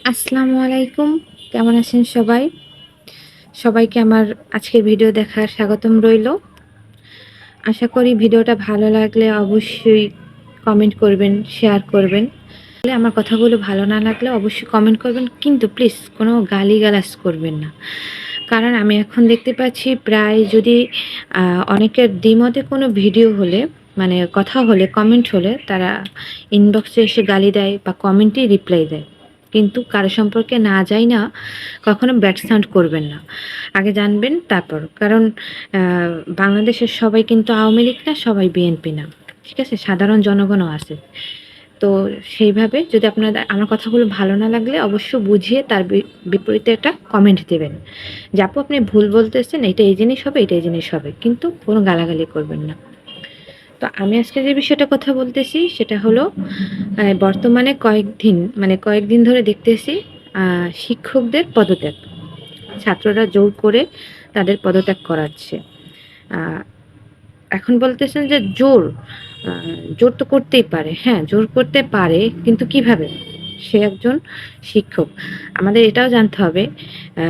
আসসালামু আলাইকুম। কেমন আছেন সবাই? সবাইকে আমার আজকের ভিডিও দেখার স্বাগতম রইলো। আশা করি ভিডিওটা ভালো লাগলে অবশ্যই কমেন্ট করবেন, শেয়ার করবেন। আমার কথাগুলো ভালো না লাগলে অবশ্যই কমেন্ট করবেন। কিন্তু প্লিজ কোনো গালিগালাজ করবেন না। কারণ আমি এখন দেখতে পাচ্ছি প্রায় যদি অনেকের দ্বিমতে কোনো ভিডিও হলে মানে কথা হলে, কমেন্ট হলে তারা ইনবক্সে এসে গালি দেয় বা কমেন্টেই রিপ্লাই দেয়। কিন্তু কারো সম্পর্কে না যাই না, কখনো ব্যাড সাউন্ড করবেন না। আগে জানবেন তারপর। কারণ আ বাংলাদেশের সবাই কিন্তু আওয়ামী লীগ না, সবাই বিএনপি না। ঠিক আছে? সাধারণ জনগণও আছে। তো সেইভাবে যদি আপনাদের আমার কথাগুলো ভালো না লাগলে অবশ্য বুঝিয়ে তার বিপরীতে একটা কমেন্ট দেবেন। যে আপু আপনি ভুল বলতেছেন, এটা এই জিনিস হবে, এটা এই জিনিস হবে। কিন্তু কোনো গালাগালি করবেন না। তো আমি আজকে যে বিষয়টা কথা বলতেছি সেটা হলো বর্তমানে কয়েকদিন ধরে দেখতেছি আ শিক্ষকদের পদত্যাগ। ছাত্ররা জোর করে তাদের পদত্যাগ করাচ্ছে। আ এখন বলতেছেন যে আ জোর তো করতেই পারে। হ্যাঁ, জোর করতে পারে কিন্তু কিভাবে? সে একজন শিক্ষক। আমাদের এটাও জানতে হবে আ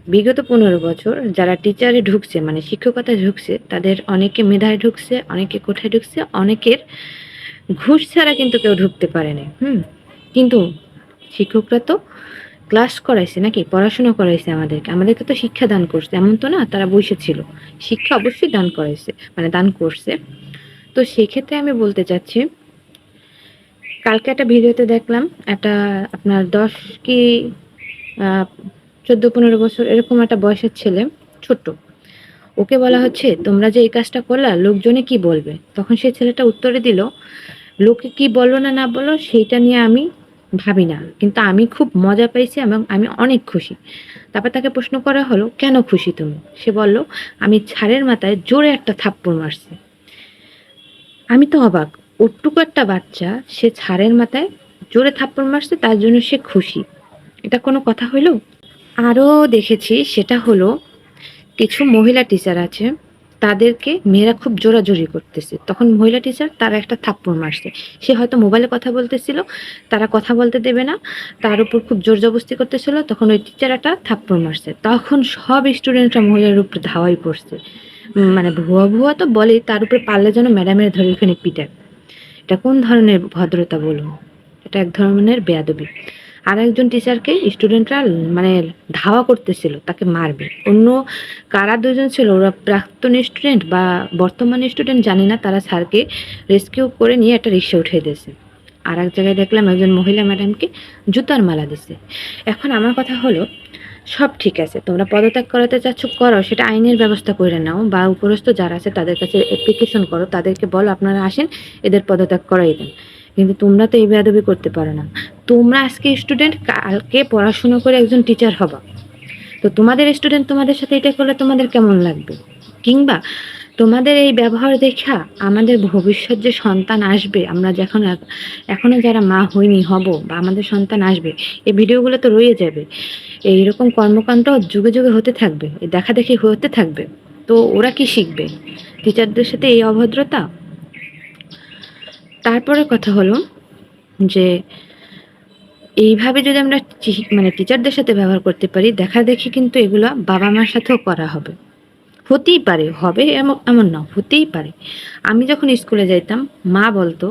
বিগত ১৫ বছর যারা টিচারে ঢুকছে মানে শিক্ষকতায় ঢুকছে তাদের অনেকে মেধায় ঢুকছে, অনেকে কোঠায় ঢুকছে, অনেকের ঘুষ ছাড়া কিন্তু কেউ ঢুকতে পারেনি। কিন্তু শিক্ষকরা তো ক্লাস করাইছে নাকি? পড়াশোনা করাইছে আমাদেরকে। আমাদেরকে তো শিক্ষা দান করছে। এমন তো না তারা বইসা ছিল। শিক্ষা অবশ্যই দান করাইছে, মানে দান করছে। তো সেক্ষেত্রে আমি বলতে চাচ্ছি, কালকে একটা ভিডিওতে দেখলাম একটা আপনার ১০ কি আ ১৪-১৫ বছর এরকম একটা বয়সের ছেলে, ছোট্ট। ওকে বলা হচ্ছে, "তোমরা যে এই কাজটা করলা লোকজনে কি বলবে?" তখন সেই ছেলেটা উত্তরে দিল, "লোকে কি বলল না বলল সেইটা নিয়ে আমি ভাবি না। কিন্তু আমি খুব মজা পাইছি এবং আমি অনেক খুশি।" তারপর তাকে প্রশ্ন করা হলো, "কেন খুশি তুমি?" সে বলল, "আমি ছাড়ের মাথায় জোরে একটা থাপ্পড় মারছি।" আমি তো অবাক। ওটুকু একটা বাচ্চা সে ছাড়ের মাথায় জোরে থাপ্পড় মারছে তার জন্য সে খুশি। এটা কোনো কথা হইল? আরো দেখেছি সেটা হলো কিছু মহিলা টিচার আছে, তাদেরকে মেয়েরা খুব জোরাজুরি করতেছে। তখন মহিলা টিচার তারা একটা থাপ্পড় মারছে। সে হয়তো মোবাইলে কথা বলতেছিল, তারা কথা বলতে দেবে না। তার উপর খুব জোর-জবস্তি করতেছিল। তখন ওই টিচার একটা থাপ্পড় মারছে। তখন সব স্টুডেন্টরা মহিলার উপরে ধাওয়াই পড়ছে। মানে ভুয়া তো বলেই, তার উপরে পারলে যেন ম্যাডামের ধরে ওখানে পিটায়। এটা কোন ধরনের ভদ্রতা বলুন? এটা এক ধরনের বেয়াদবি। আরেকজন টিচারকে স্টুডেন্টরা মানে ধাওয়া করতেছিল, তাকে মারবে। অন্য কারা ২ জন ছিল, ওরা প্রাক্তন স্টুডেন্ট বা বর্তমান স্টুডেন্ট জানি না, তারা স্যারকে রেস্কিউ করে নিয়ে একটা রিক্সা উঠিয়ে দিয়েছে। আরেক জায়গায় দেখলাম একজন মহিলা ম্যাডামকে জুতার মালা দিছে। এখন আমার কথা হলো, সব ঠিক আছে। তোমরা পদত্যাগ করাতে চাচ্ছ করো, সেটা আইনের ব্যবস্থা কইরা নাও বা উপরস্থ যারা আছে তাদের কাছে অ্যাপ্লিকেশন করো। তাদেরকে বলো আপনারা আসেন, এদের পদত্যাগ করাই দেন। কিন্তু তোমরা তো এই বেয়াদবি করতে পারো না। তোমরা আজকে স্টুডেন্ট, কালকে পড়াশোনা করে একজন টিচার হবা। তো তোমাদের স্টুডেন্ট তোমাদের সাথে এটা করলে তোমাদের কেমন লাগবে? কিংবা তোমাদের এই ব্যবহার দেখা আমাদের ভবিষ্যৎ যে সন্তান আসবে, আমরা যখন এখনো যারা মা হইনি, হব বা আমাদের সন্তান আসবে, এই ভিডিওগুলো তো রয়ে যাবে। এইরকম কর্মকাণ্ড যুগে, যুগে হতে থাকবে। দেখাদেখি হতে থাকবে। তো ওরা কি শিখবে? টিচারদের সাথে এই অভদ্রতা? তারপরে কথা হলো যে এইভাবে যদি আমরা মানে টিচারদের সাথে ব্যবহার করতে পারি, দেখাদেখি কিন্তু এগুলা বাবা-মার সাথেও করা হবে। হতেই পারে, হবে এমন এমন না, হতেই পারে। আমি যখন স্কুলে যাইতাম, মা বলতো,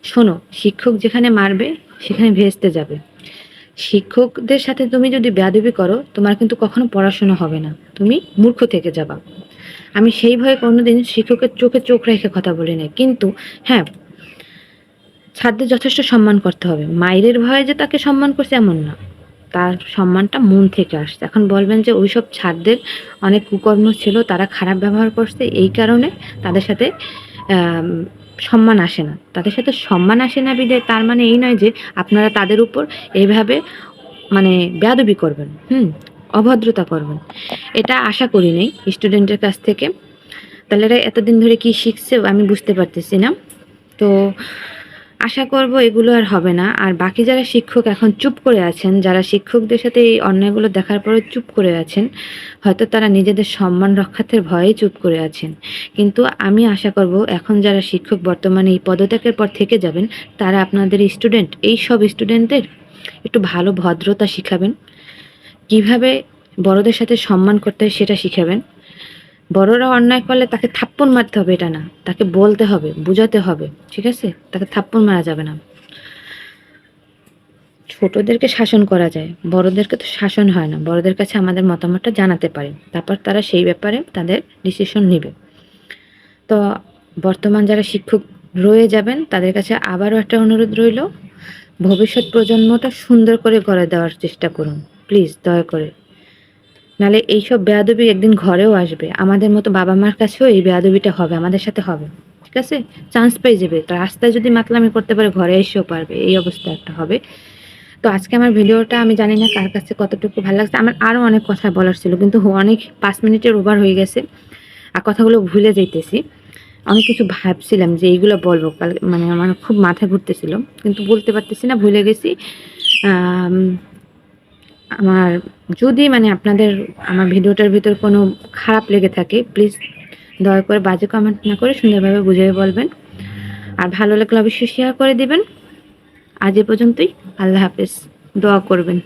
"শোনো, শিক্ষক যেখানে মারবে সেখানে ভেস্তে যাবে। শিক্ষকদের সাথে তুমি যদি বেয়াদবি করো, তোমার কিন্তু কখনো পড়াশোনা হবে না। তুমি মূর্খ থেকে যাবা।" আমি সেই ভয়ে কোনোদিন শিক্ষকের চোখে চোখ রেখে কথা বলি নাই। কিন্তু হ্যাঁ, ছাত্রদের যথেষ্ট সম্মান করতে হবে। মাইরের ভয়ে যে তাকে সম্মান করছে এমন না। তার সম্মানটা মন থেকে আসছে। এখন বলবেন যে ওইসব ছাত্রদের অনেক কুকর্ম ছিল, তারা খারাপ ব্যবহার করছে, এই কারণে তাদের সাথে আম সম্মান আসে না। তাদের সাথে সম্মান আসে না বিধায় তার মানে এই নয় যে আপনারা তাদের উপর এইভাবে মানে বেয়াদবি করবেন, অভদ্রতা করবেন। এটা আশা করি নাই স্টুডেন্টের কাছ থেকে। তাহলে এরা এতদিন ধরে কি শিখছে আমি বুঝতে পারতেছি না। তো আশা করব এগুলো আর হবে না। আর বাকি যারা শিক্ষক এখন চুপ করে আছেন, যারা শিক্ষকদের সাথে এই অন্যায়গুলো দেখার পরেও চুপ করে আছেন, হয়তো তারা নিজেদের সম্মান রক্ষার্থের ভয়েই চুপ করে আছেন। কিন্তু আমি আশা করব এখন যারা শিক্ষক বর্তমানে এই পদত্যাগের পর থেকে যাবেন, তারা আপনাদের স্টুডেন্ট, এইসব স্টুডেন্টদের একটু ভালো ভদ্রতা শিখাবেন, কিভাবে বড়দের সাথে সম্মান করতে হয় সেটা শিখাবেন। বড়রা অন্যায় করলে তাকে থাপ্পড় মারতে হবে এটা না, তাকে বলতে হবে, বুঝাতে হবে, ঠিক আছে? তাকে থাপ্পড় মারা যাবে না। ছোটদেরকে শাসন করা যায়, বড়দেরকে তো শাসন হয় না। বড়দের কাছে আমাদের মতামতটা জানাতে পারে, তারপর তারা সেই ব্যাপারে তাদের ডিসিশন নেবে। তো বর্তমান যারা শিক্ষক রয়ে যাবেন তাদের কাছে আবারও একটা অনুরোধ রইল, ভবিষ্যৎ প্রজন্মটা সুন্দর করে গড়ে দেওয়ার চেষ্টা করুন প্লিজ, দয়া করে। নাহলে এইসব বেয়াদবি একদিন ঘরেও আসবে, আমাদের মতো বাবা মার কাছেও এই বেয়াদবিটা হবে, আমাদের সাথে হবে, ঠিক আছে? চান্স পেয়ে যাবে, তো রাস্তায় যদি মাতলামি করতে পারে ঘরে এসেও পারবে, এই অবস্থা একটা হবে। তো আজকে আমার ভিডিওটা আমি জানি না কার কাছে কতটুকু ভালো লাগছে। আমার আরও অনেক কথা বলার ছিল, কিন্তু অনেক 5 মিনিটের ওভার হয়ে গেছে আর কথাগুলো ভুলে যাইতেছি। অনেক কিছু ভাবছিলাম যে এইগুলো বলবো কাল, মানে আমার খুব মাথা ঘুরতেছিল কিন্তু বলতে পারতেছি না, ভুলে গেছি। আমার যদি মানে আপনাদের আমার ভিডিওটার ভিতর কোনো খারাপ লেগে থাকে প্লিজ দয়া করে বাজে কমেন্ট না করে সুন্দরভাবে বুঝিয়ে বলবেন। আর ভালো লাগলে অবশ্যই শেয়ার করে দিবেন। আজ এ পর্যন্তই। আল্লাহ হাফেজ। দোয়া করবেন।